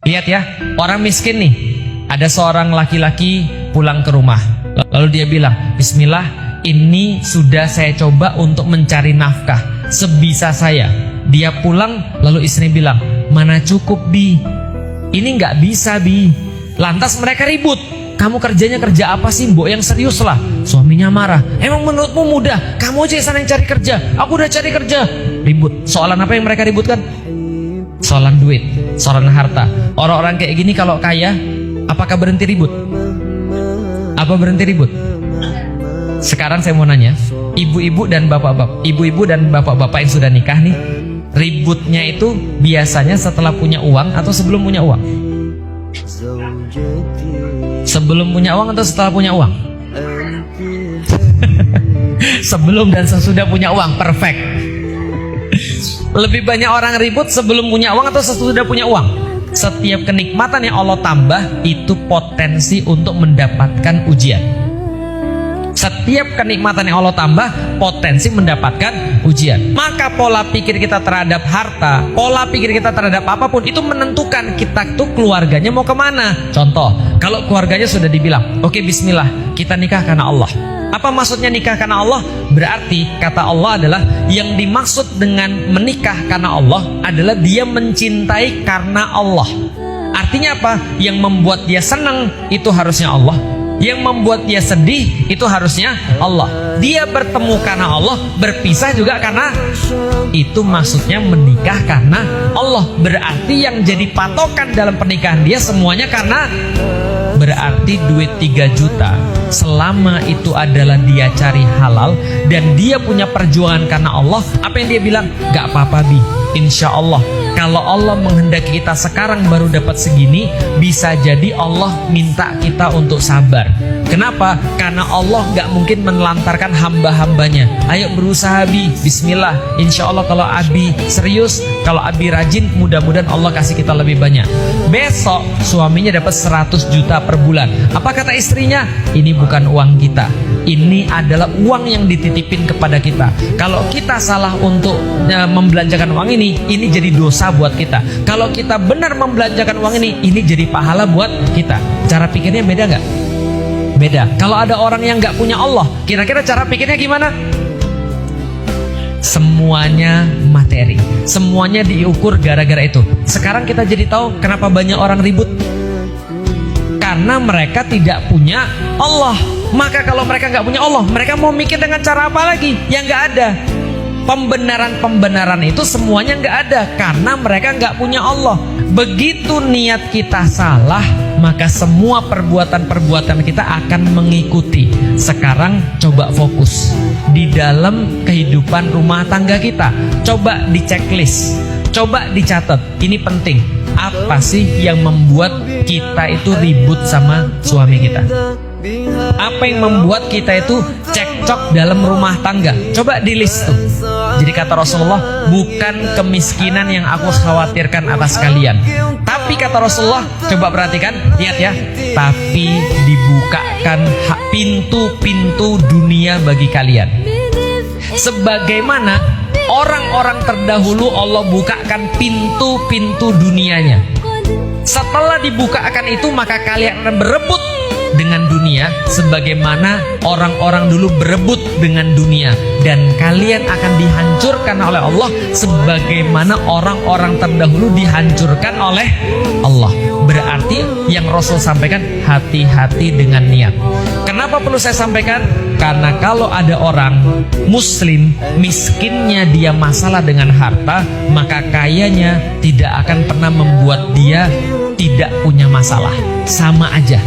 Lihat ya, orang miskin nih. Ada seorang laki-laki pulang ke rumah. Lalu dia bilang, bismillah, ini sudah saya coba untuk mencari nafkah sebisa saya. Dia pulang, lalu istri bilang, mana cukup Bi, ini nggak bisa Bi. Lantas mereka ribut, kamu kerjanya kerja apa sih Mbok, yang serius lah. Suaminya marah, emang menurutmu mudah? Kamu aja sana yang cari kerja, aku udah cari kerja. Ribut, soalan apa yang mereka ributkan? Soalan duit, soalan harta. Orang-orang kayak gini kalau kaya, apakah berhenti ribut? Apa berhenti ribut? Sekarang saya mau nanya, ibu-ibu dan bapak-bapak yang sudah nikah nih, ributnya itu biasanya setelah punya uang atau sebelum punya uang? Sebelum punya uang atau setelah punya uang? Sebelum dan sesudah punya uang, perfect. Lebih banyak orang ribut sebelum punya uang atau sesudah punya uang? Setiap kenikmatan yang Allah tambah itu potensi untuk mendapatkan ujian. Setiap kenikmatan yang Allah tambah potensi mendapatkan ujian. Maka pola pikir kita terhadap harta, pola pikir kita terhadap apapun itu menentukan kita tuh keluarganya mau kemana. Contoh, kalau keluarganya sudah dibilang, oke, bismillah, kita nikah karena Allah. Apa maksudnya nikah karena Allah? Berarti kata Allah adalah yang dimaksud dengan menikah karena Allah adalah dia mencintai karena Allah. Artinya apa? Yang membuat dia senang itu harusnya Allah, yang membuat dia sedih itu harusnya Allah. Dia bertemu karena Allah, berpisah juga karena itu, maksudnya menikah karena Allah. Berarti yang jadi patokan dalam pernikahan dia semuanya karena. Berarti duit 3 juta selama itu adalah dia cari halal dan dia punya perjuangan karena Allah, apa yang dia bilang? Gak apa-apa Bi, insya Allah kalau Allah menghendaki kita sekarang baru dapat segini, bisa jadi Allah minta kita untuk sabar. Kenapa? Karena Allah gak mungkin menelantarkan hamba-hambanya. Ayo berusaha Bi, bismillah, insya Allah kalau Abi serius, kalau Abi rajin, mudah-mudahan Allah kasih kita lebih banyak. Besok suaminya dapat 100 juta per bulan. Apa kata istrinya? Ini bukan uang kita, ini adalah uang yang dititipin kepada kita. Kalau kita salah untuk membelanjakan uang ini jadi dosa buat kita. Kalau kita benar membelanjakan uang ini jadi pahala buat kita. Cara pikirnya beda nggak? Beda. Kalau ada orang yang nggak punya Allah, kira-kira cara pikirnya gimana? Semuanya materi, semuanya diukur gara-gara itu. Sekarang kita jadi tahu kenapa banyak orang ribut. Karena mereka tidak punya Allah. Maka kalau mereka nggak punya Allah, mereka mau mikir dengan cara apa lagi? Yang nggak ada. Pembenaran itu semuanya nggak ada karena mereka nggak punya Allah. Begitu niat kita salah, maka semua perbuatan-perbuatan kita akan mengikuti. Sekarang coba fokus di dalam kehidupan rumah tangga kita. Coba di checklist, coba dicatat. Ini penting. Apa sih yang membuat kita itu ribut sama suami kita? Apa yang membuat kita itu cekcok dalam rumah tangga? Coba di list tuh. Jadi kata Rasulullah, bukan kemiskinan yang aku khawatirkan atas kalian, tapi kata Rasulullah, coba perhatikan, lihat ya, tapi dibukakan pintu-pintu dunia bagi kalian. Sebagaimana orang-orang terdahulu Allah bukakan pintu-pintu dunianya. Setelah dibukakan itu, maka kalian akan berebut dengan dunia sebagaimana orang-orang dulu berebut dengan dunia, dan kalian akan dihancurkan oleh Allah sebagaimana orang-orang terdahulu dihancurkan oleh Allah. Berarti yang Rasul sampaikan, hati-hati dengan niat. Kenapa perlu saya sampaikan? Karena kalau ada orang muslim miskinnya dia masalah dengan harta, maka kayanya tidak akan pernah membuat dia tidak punya masalah. Sama aja.